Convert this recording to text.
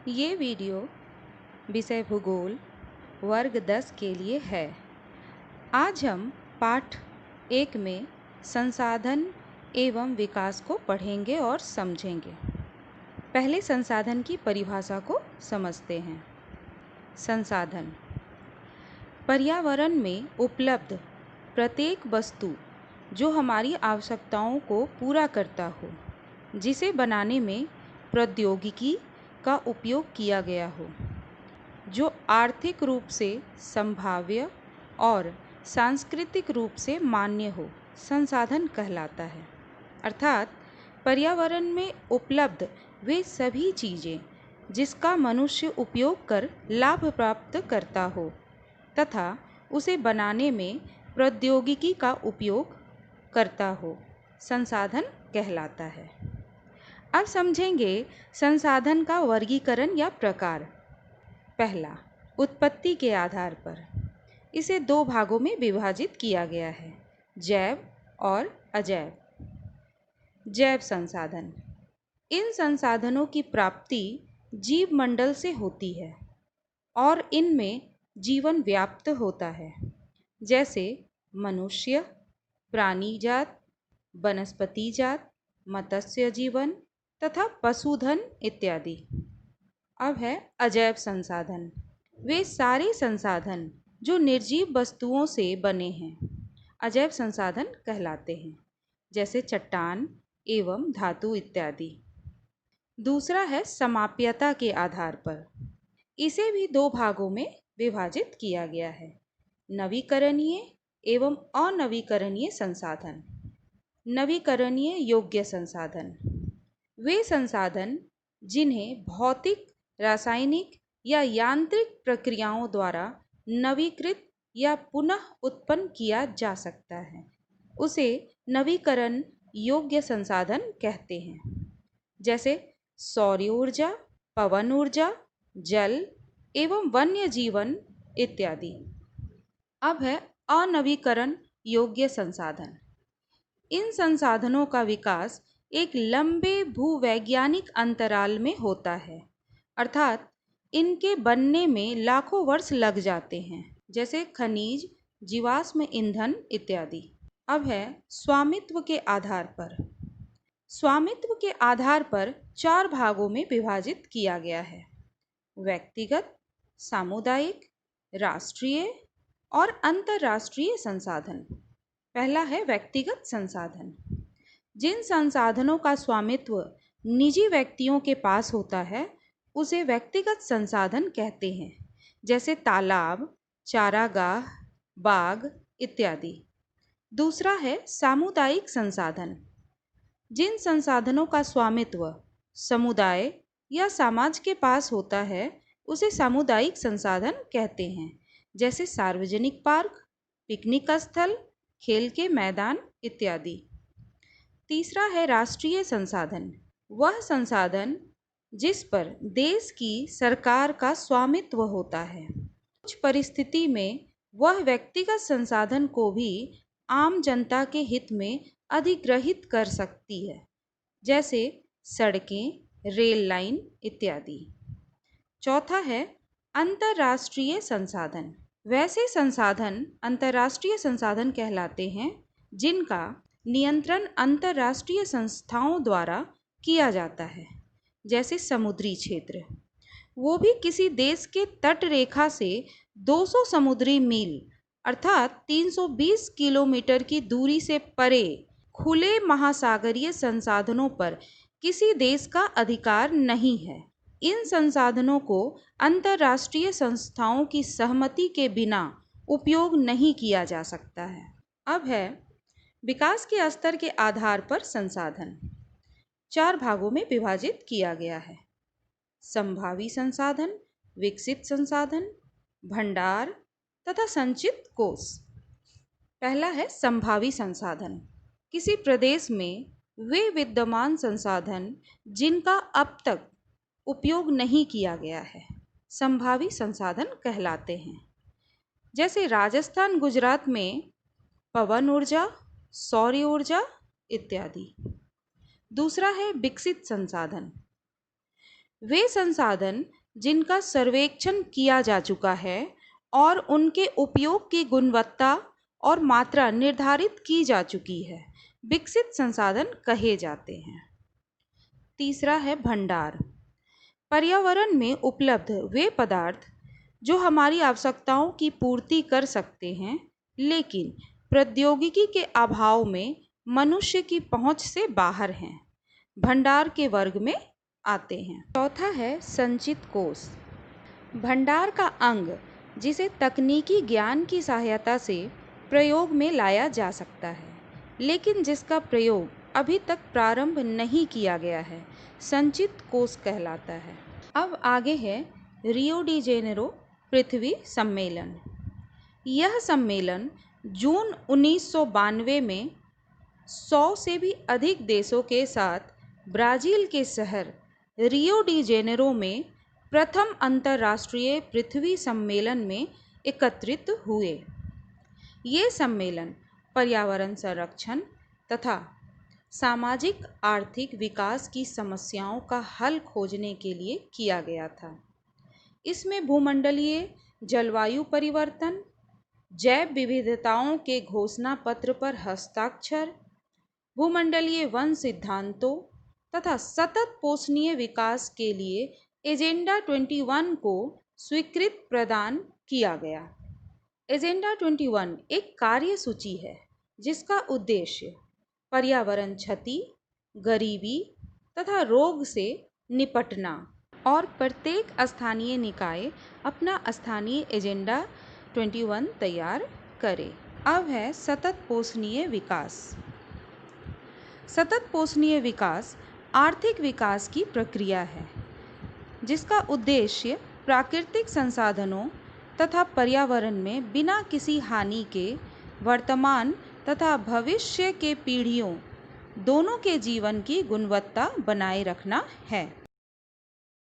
ये वीडियो विषय भूगोल वर्ग 10 के लिए है। आज हम पाठ 1 में संसाधन एवं विकास को पढ़ेंगे और समझेंगे। पहले संसाधन की परिभाषा को समझते हैं। संसाधन पर्यावरण में उपलब्ध प्रत्येक वस्तु जो हमारी आवश्यकताओं को पूरा करता हो, जिसे बनाने में प्रौद्योगिकी का उपयोग किया गया हो, जो आर्थिक रूप से संभाव्य और सांस्कृतिक रूप से मान्य हो, संसाधन कहलाता है। अर्थात पर्यावरण में उपलब्ध वे सभी चीज़ें जिसका मनुष्य उपयोग कर लाभ प्राप्त करता हो तथा उसे बनाने में प्रौद्योगिकी का उपयोग करता हो, संसाधन कहलाता है। अब समझेंगे संसाधन का वर्गीकरण या प्रकार। पहला, उत्पत्ति के आधार पर। इसे 2 भागों में विभाजित किया गया है, जैव और अजैव। जैव संसाधन, इन संसाधनों की प्राप्ति जीव मंडल से होती है और इनमें जीवन व्याप्त होता है, जैसे मनुष्य, प्राणी जात, वनस्पति जात, मत्स्य जीवन तथा पशुधन इत्यादि। अब है अजैव संसाधन। वे सारे संसाधन जो निर्जीव वस्तुओं से बने हैं, अजैव संसाधन कहलाते हैं, जैसे चट्टान एवं धातु इत्यादि। दूसरा है समाप्यता के आधार पर। इसे भी 2 भागों में विभाजित किया गया है, नवीकरणीय एवं अनवीकरणीय संसाधन। नवीकरणीय योग्य संसाधन, वे संसाधन जिन्हें भौतिक, रासायनिक या यांत्रिक प्रक्रियाओं द्वारा नवीकृत या पुनः उत्पन्न किया जा सकता है, उसे नवीकरण योग्य संसाधन कहते हैं, जैसे सौर ऊर्जा, पवन ऊर्जा, जल एवं वन्य जीवन इत्यादि। अब है अनवीकरण योग्य संसाधन। इन संसाधनों का विकास एक लंबे भूवैज्ञानिक अंतराल में होता है, अर्थात इनके बनने में लाखों वर्ष लग जाते हैं, जैसे खनिज, जीवाश्म ईंधन इत्यादि। अब है स्वामित्व के आधार पर। स्वामित्व के आधार पर 4 भागों में विभाजित किया गया है, व्यक्तिगत, सामुदायिक, राष्ट्रीय और अंतर्राष्ट्रीय संसाधन। पहला है व्यक्तिगत संसाधन। जिन संसाधनों का स्वामित्व निजी व्यक्तियों के पास होता है, उसे व्यक्तिगत संसाधन कहते हैं, जैसे तालाब, चारागाह, बाग इत्यादि। दूसरा है सामुदायिक संसाधन। जिन संसाधनों का स्वामित्व समुदाय या समाज के पास होता है, उसे सामुदायिक संसाधन कहते हैं, जैसे सार्वजनिक पार्क, पिकनिक स्थल, खेल के मैदान इत्यादि। तीसरा है राष्ट्रीय संसाधन। वह संसाधन जिस पर देश की सरकार का स्वामित्व होता है। कुछ परिस्थिति में वह व्यक्तिगत संसाधन को भी आम जनता के हित में अधिग्रहित कर सकती है, जैसे सड़कें, रेल लाइन इत्यादि। चौथा है अंतर्राष्ट्रीय संसाधन। वैसे संसाधन अंतर्राष्ट्रीय संसाधन कहलाते हैं जिनका नियंत्रण अंतर्राष्ट्रीय संस्थाओं द्वारा किया जाता है, जैसे समुद्री क्षेत्र। वो भी किसी देश के तट रेखा से 200 समुद्री मील अर्थात 320 किलोमीटर की दूरी से परे खुले महासागरीय संसाधनों पर किसी देश का अधिकार नहीं है। इन संसाधनों को अंतर्राष्ट्रीय संस्थाओं की सहमति के बिना उपयोग नहीं किया जा सकता है। अब है विकास के स्तर के आधार पर संसाधन। 4 भागों में विभाजित किया गया है, संभावी संसाधन, विकसित संसाधन, भंडार तथा संचित कोष। पहला है संभावी संसाधन। किसी प्रदेश में वे विद्यमान संसाधन जिनका अब तक उपयोग नहीं किया गया है, संभावी संसाधन कहलाते हैं, जैसे राजस्थान, गुजरात में पवन ऊर्जा, सौर ऊर्जा इत्यादि। दूसरा है विकसित संसाधन। वे संसाधन जिनका सर्वेक्षण किया जा चुका है और उनके उपयोग की गुणवत्ता और मात्रा निर्धारित की जा चुकी है, विकसित संसाधन कहे जाते हैं। तीसरा है भंडार। पर्यावरण में उपलब्ध वे पदार्थ जो हमारी आवश्यकताओं की पूर्ति कर सकते हैं, लेकिन प्रौद्योगिकी के अभाव में मनुष्य की पहुंच से बाहर हैं, भंडार के वर्ग में आते हैं। चौथा है संचित कोष। भंडार का अंग जिसे तकनीकी ज्ञान की सहायता से प्रयोग में लाया जा सकता है, लेकिन जिसका प्रयोग अभी तक प्रारंभ नहीं किया गया है, संचित कोष कहलाता है। अब आगे है रियो डी जेनेरो पृथ्वी सम्मेलन। यह सम्मेलन जून 1992 में 100 से भी अधिक देशों के साथ ब्राज़ील के शहर रियो डी जेनेरो में प्रथम अंतर्राष्ट्रीय पृथ्वी सम्मेलन में एकत्रित हुए। ये सम्मेलन पर्यावरण संरक्षण तथा सामाजिक आर्थिक विकास की समस्याओं का हल खोजने के लिए किया गया था। इसमें भूमंडलीय जलवायु परिवर्तन, जैव विविधताओं के घोषणा पत्र पर हस्ताक्षर, भूमंडलीय वन सिद्धांतों तथा सतत पोषणीय विकास के लिए एजेंडा 21 को स्वीकृति प्रदान किया गया। एजेंडा 21 एक कार्यसूची है जिसका उद्देश्य पर्यावरण क्षति, गरीबी तथा रोग से निपटना और प्रत्येक स्थानीय निकाय अपना स्थानीय एजेंडा 21 तैयार करे। अब है सतत पोषणीय विकास। सतत पोषणीय विकास आर्थिक विकास की प्रक्रिया है जिसका उद्देश्य प्राकृतिक संसाधनों तथा पर्यावरण में बिना किसी हानि के वर्तमान तथा भविष्य के पीढ़ियों दोनों के जीवन की गुणवत्ता बनाए रखना है।